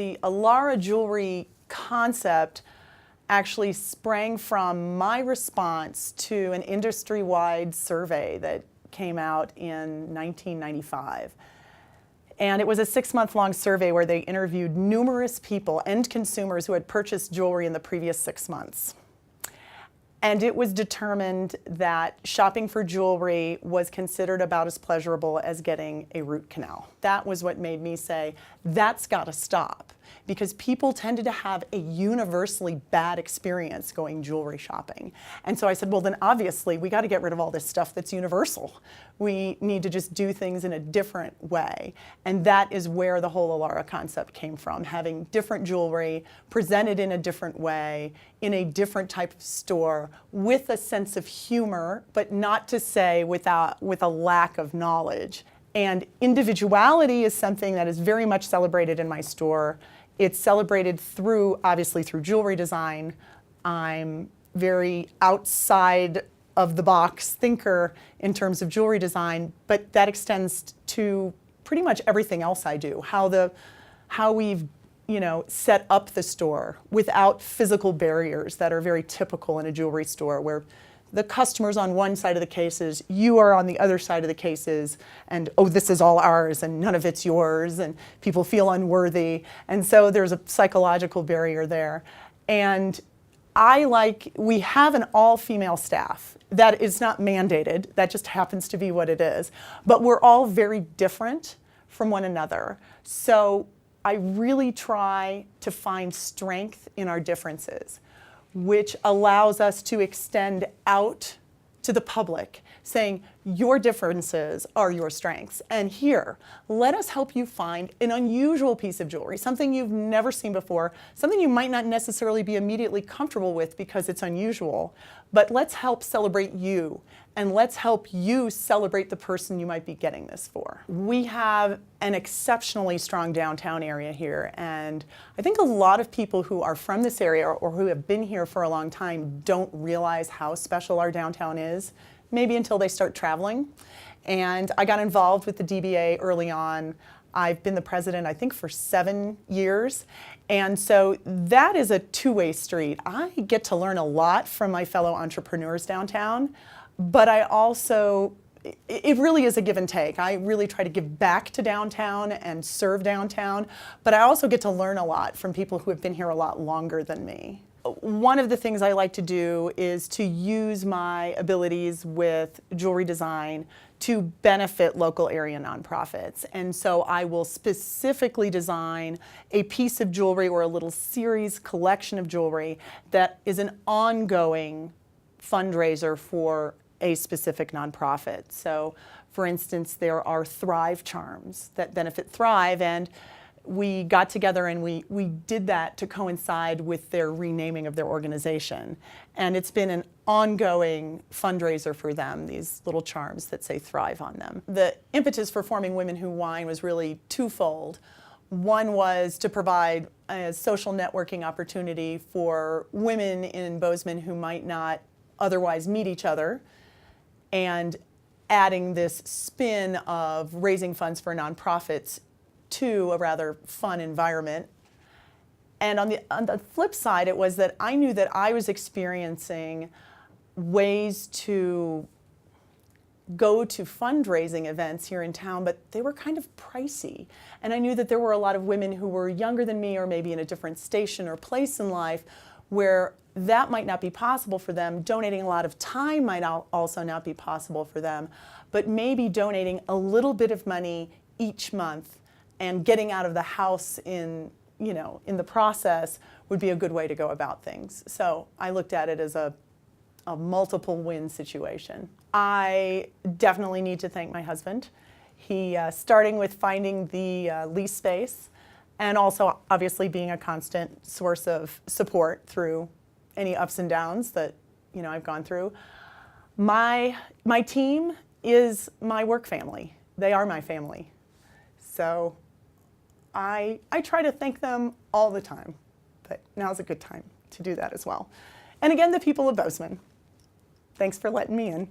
the Alara jewelry concept actually sprang from my response to an industry-wide survey that came out in 1995. And it was a 6-month-long survey where they interviewed numerous people, end consumers, who had purchased jewelry in the previous 6 months. And it was determined that shopping for jewelry was considered about as pleasurable as getting a root canal. That was what made me say, that's got to stop, because people tended to have a universally bad experience going jewelry shopping. And so I said, well, then obviously we got to get rid of all this stuff that's universal. We need to just do things in a different way. And that is where the whole Alara concept came from, having different jewelry presented in a different way, in a different type of store, with a sense of humor, but not to say with a lack of knowledge. And individuality is something that is very much celebrated in my store. It's celebrated obviously through jewelry design. I'm very outside of the box thinker in terms of jewelry design, but that extends to pretty much everything else I do. How we've set up the store without physical barriers that are very typical in a jewelry store, where the customer's on one side of the cases, you are on the other side of the cases, and oh, this is all ours and none of it's yours, and people feel unworthy. And so there's a psychological barrier there. And we have an all-female staff. That is not mandated, that just happens to be what it is. But we're all very different from one another. So I really try to find strength in our differences, which allows us to extend out to the public, saying your differences are your strengths. And here, let us help you find an unusual piece of jewelry, something you've never seen before, something you might not necessarily be immediately comfortable with because it's unusual, but let's help celebrate you, and let's help you celebrate the person you might be getting this for. We have an exceptionally strong downtown area here, and I think a lot of people who are from this area or who have been here for a long time don't realize how special our downtown is, maybe until they start traveling. And I got involved with the DBA early on. I've been the president, I think, for 7 years. And so that is a two-way street. I get to learn a lot from my fellow entrepreneurs downtown, but it really is a give and take. I really try to give back to downtown and serve downtown, but I also get to learn a lot from people who have been here a lot longer than me. One of the things I like to do is to use my abilities with jewelry design to benefit local area nonprofits. And so I will specifically design a piece of jewelry or a little series collection of jewelry that is an ongoing fundraiser for a specific nonprofit. So for instance, there are Thrive charms that benefit Thrive, and we got together and we did that to coincide with their renaming of their organization. And it's been an ongoing fundraiser for them, these little charms that say Thrive on them. The impetus for forming Women Who Wine was really twofold. One was to provide a social networking opportunity for women in Bozeman who might not otherwise meet each other, and adding this spin of raising funds for nonprofits to a rather fun environment. And on the flip side, it was that I knew that I was experiencing ways to go to fundraising events here in town, but they were kind of pricey. And I knew that there were a lot of women who were younger than me, or maybe in a different station or place in life, where that might not be possible for them. Donating a lot of time might also not be possible for them, but maybe donating a little bit of money each month and getting out of the house in the process would be a good way to go about things. So I looked at it as a multiple win situation. I definitely need to thank my husband. He, starting with finding the lease space, and also obviously being a constant source of support through any ups and downs that I've gone through. My team is my work family. They are my family. So I try to thank them all the time, but now's a good time to do that as well. And again, the people of Bozeman, thanks for letting me in.